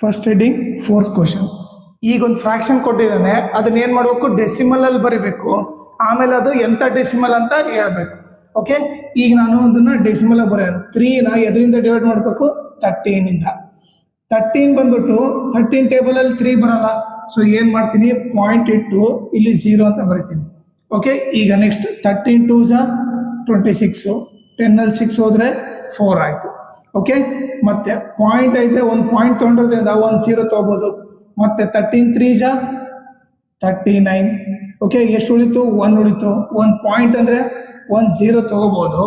First heading 4th question. ಈಗ ಒಂದು fraction ಕೊಟ್ಟಿದ್ದಾನೆ, ಅದನ್ನ ಏನು ಮಾಡಬೇಕು, ಡೆಸಿಮಲ್ ಅಲ್ಲಿ ಬರಿಬೇಕು. ಆಮೇಲೆ ಅದು ಎಂಥ ಡೆಸಿಮಲ್ ಅಂತ ಹೇಳ್ಬೇಕು. ಓಕೆ, ಈಗ ನಾನು ಅದನ್ನ ಡೆಸಿಮಲ್ ಬರೆಯೋದು. 3ನ ಎದರಿಂದ ಡಿವೈಡ್ ಮಾಡಬೇಕು, 13ಇಂದ. 13 ಬಂದ್ಬಿಟ್ಟು 13 ಟೇಬಲ್ ಅಲ್ಲಿ 3 ಬರಲ್ಲ. ಸೊ ಏನು ಮಾಡ್ತೀನಿ, ಪಾಯಿಂಟ್ ಇಟ್ಟು ಇಲ್ಲಿ 0 ಅಂತ ಬರಿತೀನಿ. ಓಕೆ, ಈಗ ನೆಕ್ಸ್ಟ್ 13 2 26, 10 ಅಲ್ಲಿ 6 ಹೋದ್ರೆ 4 ಆಯ್ತು. ಓಕೆ, ಮತ್ತೆ ಪಾಯಿಂಟ್ ಐತೆ, ಒಂದು ಪಾಯಿಂಟ್ ತೊಗೊಂಡ್ರಿಂದ ಒಂದು 0 ತಗೋಬಹುದು. ಮತ್ತೆ 13 3 39. ಓಕೆ, ಎಷ್ಟು ಉಳಿತು, 1 ಉಳಿತು. ಒಂದು ಪಾಯಿಂಟ್ ಅಂದ್ರೆ 1 0 ತಗೋಬಹುದು.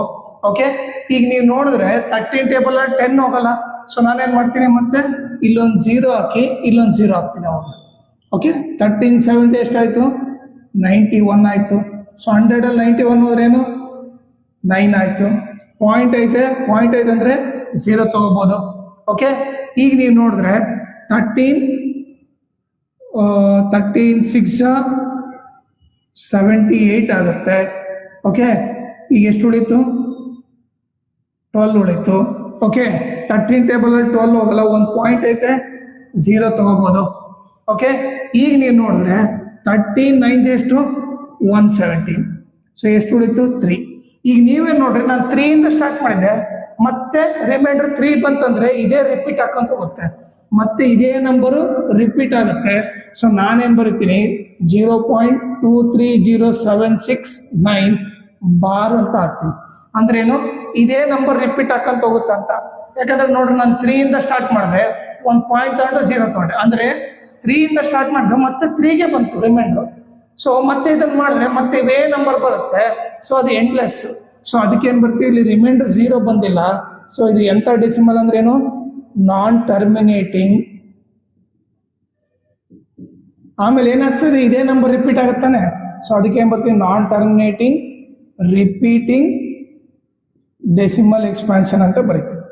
ಓಕೆ, ಈಗ ನೀವು ನೋಡಿದ್ರೆ 13 ಟೇಬಲ್ ಅಲ್ಲಿ 10 ಹೋಗಲ್ಲ. ಸೊ ನಾನೇನ್ ಮಾಡ್ತೀನಿ, ಮತ್ತೆ ಇಲ್ಲೊಂದು 0 ಹಾಕಿ ಇಲ್ಲೊಂದು 0 ಹಾಕ್ತೀನಿ ಅವಾಗ. ಓಕೆ, 13 7 ಎಷ್ಟಾಯ್ತು, 91 ಆಯ್ತು. ಸೊ 100 ಅಲ್ಲಿ 91 ಹೋದ್ರೇನು, 9 ಆಯ್ತು. ಪಾಯಿಂಟ್ ಐತೆ ಅಂದ್ರೆ 0 ತಗೋಬಹುದು. ಓಕೆ, ಈಗ ನೀವು ನೋಡಿದ್ರೆ 13 6 78 ಆಗುತ್ತೆ. ಓಕೆ, ಈಗ ಎಷ್ಟು ಉಳಿತು, 12 ಉಳಿತು. ಓಕೆ, 13 ಟೇಬಲ್ ಅಲ್ಲಿ 12 ಹೋಗಲ್ಲ, ಒಂದು ಪಾಯಿಂಟ್ ಐತೆ, 0 ತಗೋಬಹುದು. ಓಕೆ, ಈಗ ನೀವು ನೋಡಿದ್ರೆ 13 9 ಎಷ್ಟು, 117. ಸೊ ಎಷ್ಟು ಉಳಿತು, 3. ಈಗ ನೀವೇನು ನೋಡ್ರಿ, ನಾನು 3ಇಂದ ಸ್ಟಾರ್ಟ್ ಮಾಡಿದ್ದೆ, ಮತ್ತೆ ರಿಮೈಂಡರ್ 3 ಬಂತಂದ್ರೆ ಇದೇ ರಿಪೀಟ್ ಹಾಕೊಂತ ಹೋಗುತ್ತೆ, ಮತ್ತೆ ಇದೇ ನಂಬರು ರಿಪೀಟ್ ಆಗುತ್ತೆ. ಸೊ ನಾನೇನು ಬರೀತೀನಿ, 0.23076 ಬಾರ್ ಅಂತ ಹಾಕ್ತೀನಿ. ಅಂದ್ರೇನು, ಇದೇ ನಂಬರ್ ರಿಪೀಟ್ ಹಾಕಂತ ಹೋಗುತ್ತೆ ಅಂತ. ಯಾಕಂದ್ರೆ ನೋಡ್ರಿ, ನಾನು 3ಇಂದ ಸ್ಟಾರ್ಟ್ ಮಾಡಿದೆ, ಒಂದು ಪಾಯಿಂಟ್ ತಗೊಂಡು 0 ತಗೊಂಡೆ, ಅಂದ್ರೆ 3ಇಂದ ಸ್ಟಾರ್ಟ್ ಮಾಡಿದೆ, ಮತ್ತೆ 3ಗೆ ಬಂತು ರಿಮೈಂಡರ್. ಸೊ ಮತ್ತೆ ಇದನ್ನ ಮಾಡಿದ್ರೆ ಮತ್ತೆ ಇವೇ ನಂಬರ್ ಬರುತ್ತೆ. ಸೊ ಅದು ಎಂಡ್ಲೆಸ್. ಸೊ ಅದಕ್ಕೇನು ಬರ್ತೀವಿ, ಇಲ್ಲಿ ರಿಮೈಂಡರ್ 0 ಬಂದಿಲ್ಲ. ಸೊ ಇದು ಎಂಥ ಡೆಸಿಮಲ್ ಅಂದ್ರೇನು, ನಾನ್ ಟರ್ಮಿನೇಟಿಂಗ್. ಆಮೇಲೆ ಏನಾಗ್ತದೆ, ಇದೇ ನಂಬರ್ ರಿಪೀಟ್ ಆಗುತ್ತಾನೆ. ಸೊ ಅದಕ್ಕೆ ಏನು ಬರ್ತೀವಿ, ನಾನ್ ಟರ್ಮಿನೇಟಿಂಗ್ ರಿಪೀಟಿಂಗ್ ಡೆಸಿಮಲ್ ಎಕ್ಸ್ಪಾನ್ಷನ್ ಅಂತ ಬರೀತೀವಿ.